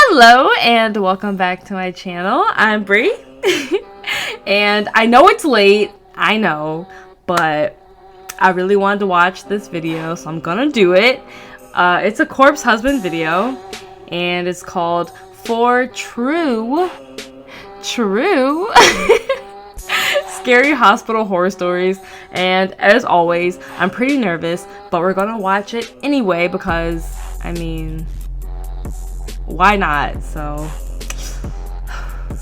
Hello and welcome back to my channel. I'm Bree and I know it's late, I know, but I really wanted to watch this video, so I'm gonna do it. It's a corpse husband video and it's called For True Scary Hospital Horror Stories. And as always, I'm pretty nervous, but we're gonna watch it anyway because, I mean, why not? So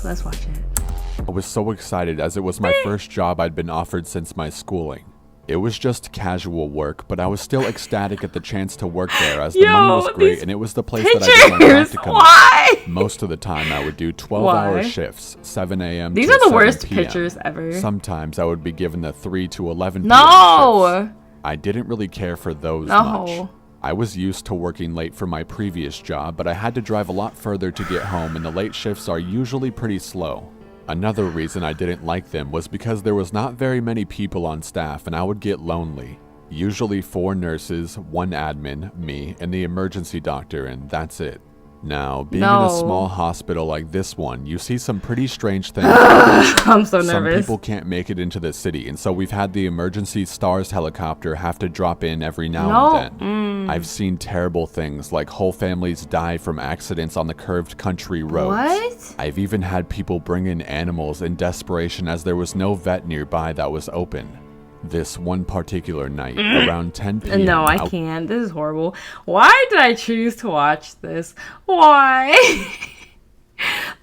let's watch it. I was so excited as it was my first job I'd been offered since my schooling. It was just casual work, but I was still ecstatic at the chance to work there as the money was great and it was the place that I didn't have to come. Why? Most of the time I would do 12-hour shifts, 7 a.m. These to are the 7 worst p.m. pictures ever. Sometimes I would be given the 3 to 11 p.m. No! shifts. I didn't really care for those much. I was used to working late for my previous job, but I had to drive a lot further to get home, and the late shifts are usually pretty slow. Another reason I didn't like them was because there was not very many people on staff and I would get lonely. Usually 4 nurses, 1 admin, me, and the emergency doctor, and that's it. Now, being in a small hospital like this one, you see some pretty strange things. I'm so nervous. Some people can't make it into the city, and so we've had the emergency STARS helicopter have to drop in every now and then. I've seen terrible things like whole families die from accidents on the curved country roads. What? I've even had people bring in animals in desperation as there was no vet nearby that was open. This one particular night, around 10 p.m. No, I can't. This is horrible. Why did I choose to watch this? Why?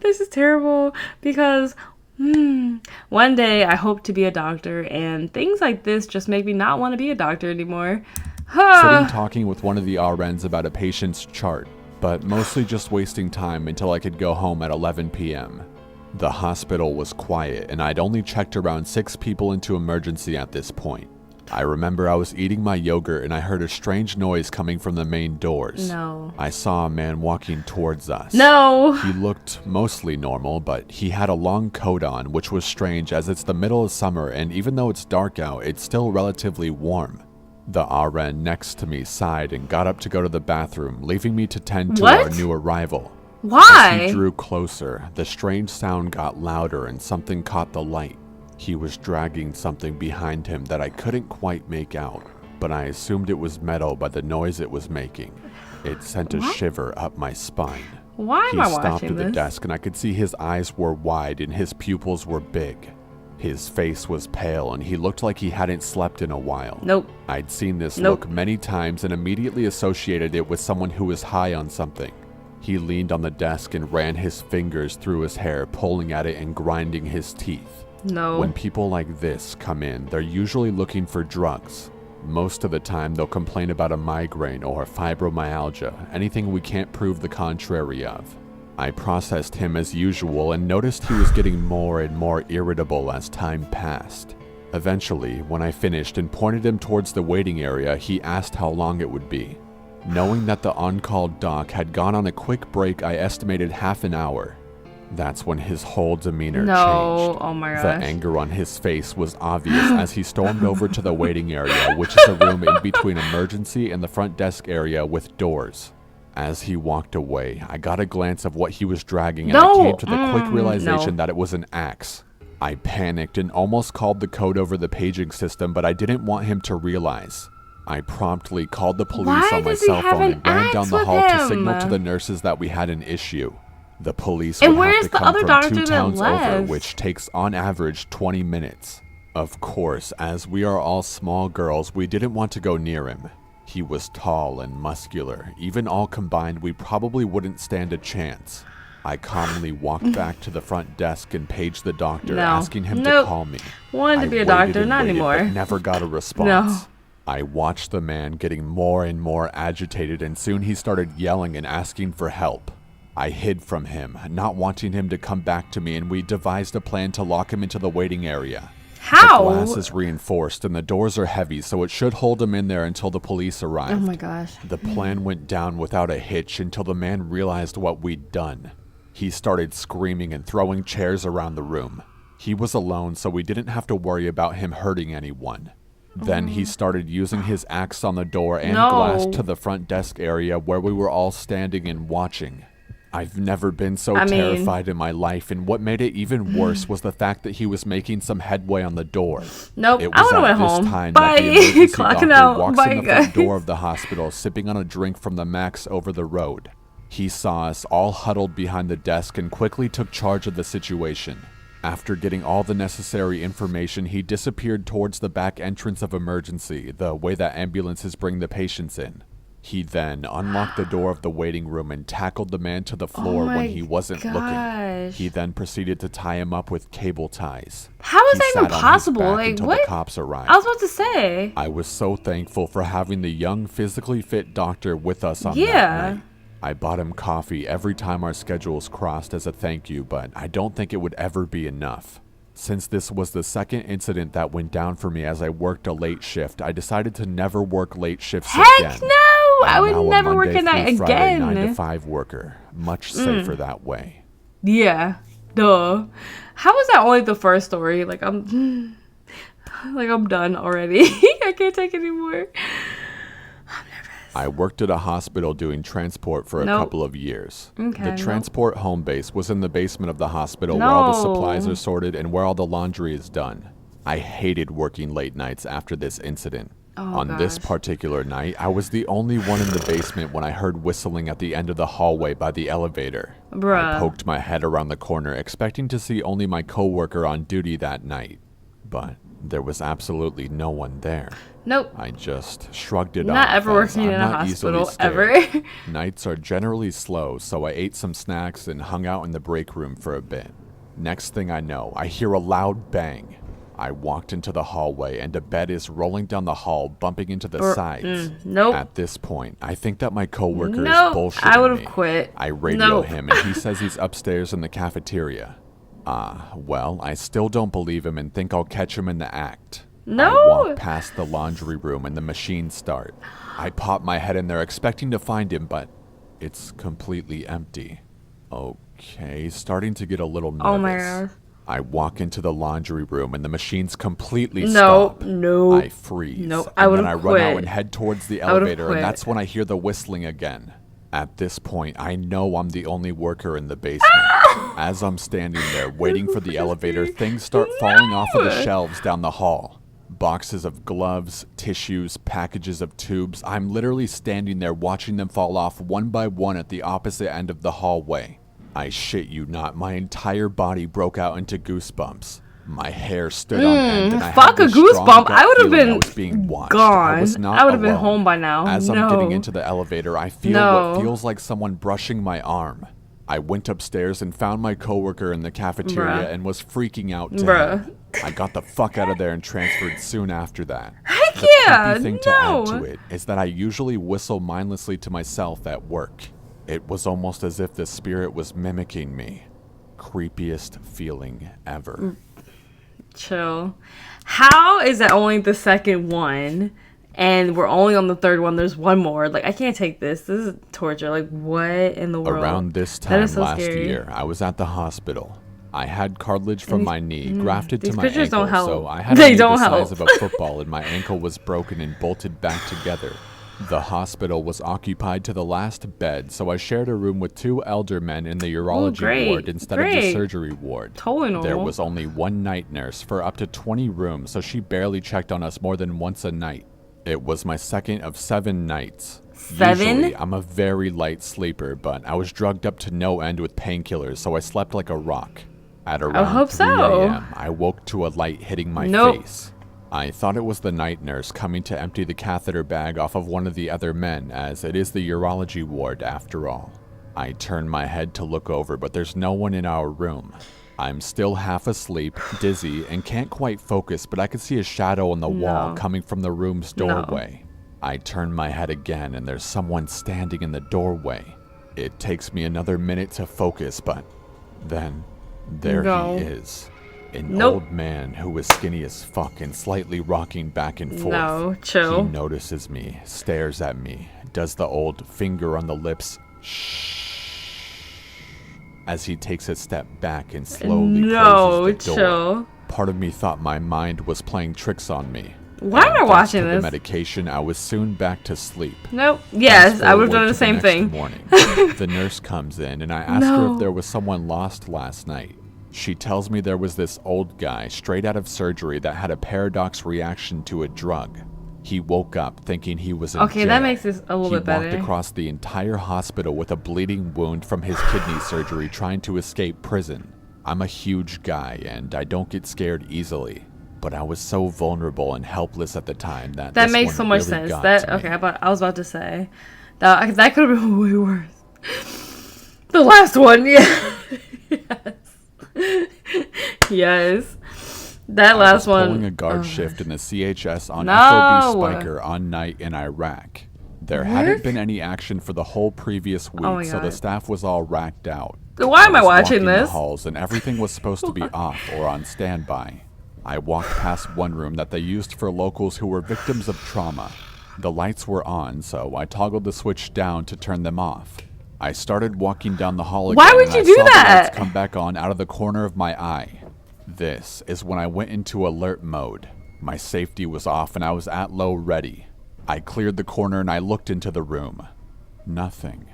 This is terrible because one day I hope to be a doctor, and things like this just make me not want to be a doctor anymore. Sitting talking with one of the RNs about a patient's chart, but mostly just wasting time until I could go home at 11 p.m. The hospital was quiet, and I'd only checked around 6 people into emergency at this point. I remember I was eating my yogurt and I heard a strange noise coming from the main doors. No. I saw a man walking towards us. No. He looked mostly normal, but he had a long coat on, which was strange as it's the middle of summer and even though it's dark out, it's still relatively warm. The RN next to me sighed and got up to go to the bathroom, leaving me to tend to our new arrival. Why? As he drew closer, the strange sound got louder and something caught the light. He was dragging something behind him that I couldn't quite make out, but I assumed it was metal by the noise it was making. It sent a shiver up my spine. Why am I watching this? He stopped at the desk and I could see his eyes were wide and his pupils were big. His face was pale and he looked like he hadn't slept in a while. Nope. I'd seen this look many times and immediately associated it with someone who was high on something. He leaned on the desk and ran his fingers through his hair, pulling at it and grinding his teeth. No. When people like this come in, they're usually looking for drugs. Most of the time, they'll complain about a migraine or fibromyalgia, anything we can't prove the contrary of. I processed him as usual and noticed he was getting more and more irritable as time passed. Eventually, when I finished and pointed him towards the waiting area, he asked how long it would be. Knowing that the on-call doc had gone on a quick break, I estimated half an hour. That's when his whole demeanor changed. Oh my gosh. The anger on his face was obvious as he stormed over to the waiting area, which is a room in between emergency and the front desk area with doors. As he walked away, I got a glance of what he was dragging and I came to the quick realization that it was an axe. I panicked and almost called the code over the paging system, but I didn't want him to realize. I promptly called the police on my cell phone and ran down the hall to signal to the nurses that we had an issue. The police would have to come from 2 towns over, which takes on average 20 minutes. Of course, as we are all small girls, we didn't want to go near him. He was tall and muscular. Even all combined, we probably wouldn't stand a chance. I calmly walked back to the front desk and paged the doctor, asking him to call me. Wanted to be a doctor, not anymore. But never got a response. I watched the man getting more and more agitated, and soon he started yelling and asking for help. I hid from him, not wanting him to come back to me, and we devised a plan to lock him into the waiting area. How? The glass is reinforced and the doors are heavy, so it should hold him in there until the police arrived. Oh my gosh. The plan went down without a hitch until the man realized what we'd done. He started screaming and throwing chairs around the room. He was alone, so we didn't have to worry about him hurting anyone. Then he started using his axe on the door and glass to the front desk area where we were all standing and watching. I've never been so I mean- terrified in my life, and what made it even worse was the fact that he was making some headway on the door. Nope, It I was would've at went this home. time Bye. that the emergency Clocking doctor out. walks Bye, in the front guys. door of the hospital, sipping on a drink from the Max over the road. He saw us all huddled behind the desk and quickly took charge of the situation. After getting all the necessary information, he disappeared towards the back entrance of emergency, the way that ambulances bring the patients in. He then unlocked the door of the waiting room and tackled the man to the floor when he wasn't looking. He then proceeded to tie him up with cable ties. How is He that even sat on his possible? back Like, until what? the cops arrived. I was about to say. I was so thankful for having the young, physically fit doctor with us on that Yeah. night. I bought him coffee every time our schedules crossed as a thank you, but I don't think it would ever be enough. Since this was the second incident that went down for me as I worked a late shift, I decided to never work late shifts again. Heck no! I I'm would now never work Monday at night through Friday, again. 9 to 5 worker. Much safer that way. Yeah. Duh. How was that only the first story? Like I'm done already. I can't take anymore. I worked at a hospital doing transport for a couple of years. Okay, The transport home base was in the basement of the hospital where all the supplies are sorted and where all the laundry is done. I hated working late nights after this incident. On this particular night, I was the only one in the basement when I heard whistling at the end of the hallway by the elevator. I poked my head around the corner, expecting to see only my coworker on duty that night. But there was absolutely no one there. Nope. I just shrugged it off. Not ever working in a hospital, ever. Nights are generally slow, so I ate some snacks and hung out in the break room for a bit. Next thing I know, I hear a loud bang. I walked into the hallway and a bed is rolling down the hall, bumping into the sides. Nope. At this point, I think that my coworker is Nope. bullshitting I would have me. quit. I radio him and he says he's upstairs in the cafeteria. Well, I still don't believe him and think I'll catch him in the act. No. I walk past the laundry room and the machines start. I pop my head in there expecting to find him, but it's completely empty. Okay, starting to get a little nervous. Oh my god. I walk into the laundry room and the machines completely stop. No. I freeze. Nope. I and would then I have run out quit. and head towards the I would've elevator, and quit. that's when I hear the whistling again. At this point, I know I'm the only worker in the basement. As I'm standing there waiting for the elevator, things start falling off of the shelves down the hall. Boxes of gloves, tissues, packages of tubes. I'm literally standing there watching them fall off one by one at the opposite end of the hallway. I shit you not, my entire body broke out into goosebumps. My hair stood on end, and I fuck had a this strong goosebump. gut I would have feeling been I was being watched. gone. I was not I would have been alone. home by now. As No. I'm getting into the elevator, I feel what feels like someone brushing my arm. I went upstairs and found my coworker in the cafeteria and was freaking out to him. I got the fuck out of there and transferred soon after that. Heck The yeah, creepy thing to add to it is that I usually whistle mindlessly to myself at work. It was almost as if the spirit was mimicking me. Creepiest feeling ever. Chill. How is that only the second one? And we're only on the third one. There's one more. Like, I can't take this. This is torture. Like, what in the world? Around this That time is so last scary. year, I was at the hospital. I had cartilage from my knee grafted to these my pictures ankle, don't help. so I had They a knee don't the size help. of a football, and my ankle was broken and bolted back together. The hospital was occupied to the last bed, so I shared a room with two elder men in the urology ward instead of the surgery ward. Totally normal. There was only one night nurse for up to 20 rooms, so she barely checked on us more than once a night. It was my second of 7 nights. 7? Usually, I'm a very light sleeper, but I was drugged up to no end with painkillers, so I slept like a rock. At around hope 3 so. a.m., I woke to a light hitting my face. I thought it was the night nurse coming to empty the catheter bag off of one of the other men, as it is the urology ward after all. I turn my head to look over, but there's no one in our room. I'm still half asleep, dizzy, and can't quite focus, but I can see a shadow on the wall coming from the room's doorway. I turn my head again, and there's someone standing in the doorway. It takes me another minute to focus, but then there he is. An old man who is skinny as fuck and slightly rocking back and forth. Chill. He notices me, stares at me, does the old finger on the lips shh as he takes a step back and slowly closes the door. Chill. Part of me thought my mind was playing tricks on me. Why am I And thanks watching to this? the medication, I was soon back to sleep. Nope. Yes, Fast I would have forward done the to same next thing. Morning, the nurse comes in and I ask her No. if there was someone lost last night. She tells me there was this old guy straight out of surgery that had a paradox reaction to a drug. He woke up thinking he was in Okay, jail. that makes this a little bit He walked better. across the entire hospital with a bleeding wound from his kidney surgery trying to escape prison. I'm a huge guy and I don't get scared easily, but I was so vulnerable and helpless at the time that That this makes one so much really sense. got That to me. okay, but I was about to say that could have been way worse. The last one, yeah. Yes. That I last was pulling one. a guard Oh. shift in the CHS on No. FOB Spiker on night in Iraq. There Work? hadn't been any action for the whole previous week, Oh my so the God. staff was all racked out. Why am I was watching walking this? the halls and everything was supposed to be off or on standby. I walked past one room that they used for locals who were victims of trauma. The lights were on, so I toggled the switch down to turn them off. I started walking down the hall again. Why would and you I do saw that? The lights come back on out of the corner of my eye. This is when I went into alert mode. My safety was off and I was at low ready. I cleared the corner and I looked into the room. Nothing.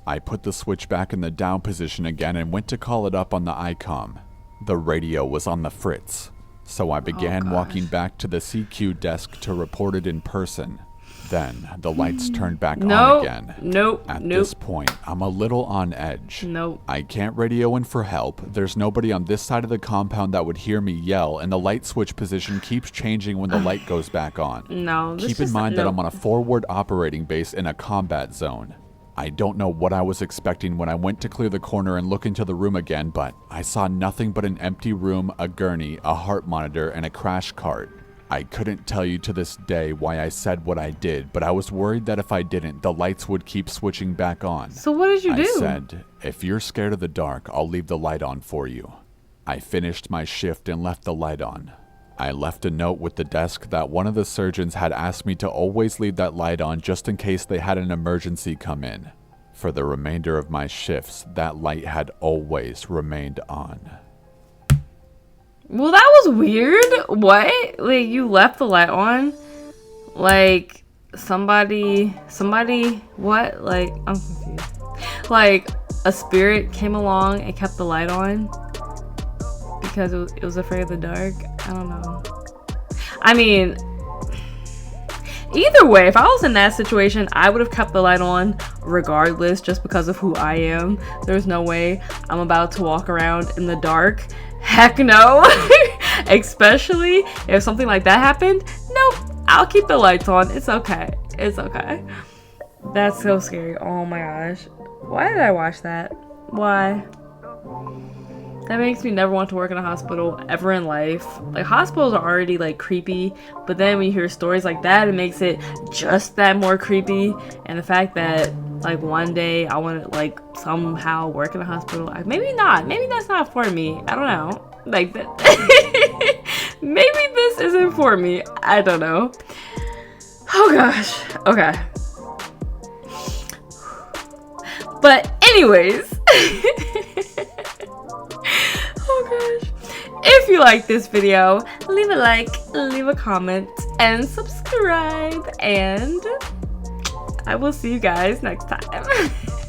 I put the switch back in the down position again and went to call it up on the ICOM. The radio was on the fritz, so I began walking back to the CQ desk to report it in person. Then the lights turned back on again. Nope. At Nope. this point, I'm a little on edge. Nope. I can't radio in for help. There's nobody on this side of the compound that would hear me yell, and the light switch position keeps changing when the light goes back on. No. this Keep in just- mind that no. I'm on a forward operating base in a combat zone. I don't know what I was expecting when I went to clear the corner and look into the room again, but I saw nothing but an empty room, a gurney, a heart monitor, and a crash cart. I couldn't tell you to this day why I said what I did, but I was worried that if I didn't, the lights would keep switching back on. So what did you do? I said, if you're scared of the dark, I'll leave the light on for you. I finished my shift and left the light on. I left a note with the desk that one of the surgeons had asked me to always leave that light on just in case they had an emergency come in. For the remainder of my shifts, that light had always remained on. Well, that was weird. What? Like, you left the light on? Like, somebody, what? Like, I'm confused. Like, a spirit came along and kept the light on because it was afraid of the dark? I don't know. I mean, either way, if I was in that situation, I would have kept the light on regardless just because of who I am. There's no way I'm about to walk around in the dark. Heck no. Especially if something like that happened. Nope. I'll keep the lights on. It's okay. It's okay. That's so scary. Oh my gosh. Why did I watch that? Why? That makes me never want to work in a hospital ever in life. Like, hospitals are already like creepy, but then when you hear stories like that, it makes it just that more creepy. And the fact that like one day I want to like somehow work in a hospital, maybe not. Maybe that's not for me. I don't know. Like that. Maybe this isn't for me. I don't know. Oh gosh. Okay. But anyways. Oh gosh. If you like this video, leave a like, leave a comment, and subscribe. And I will see you guys next time.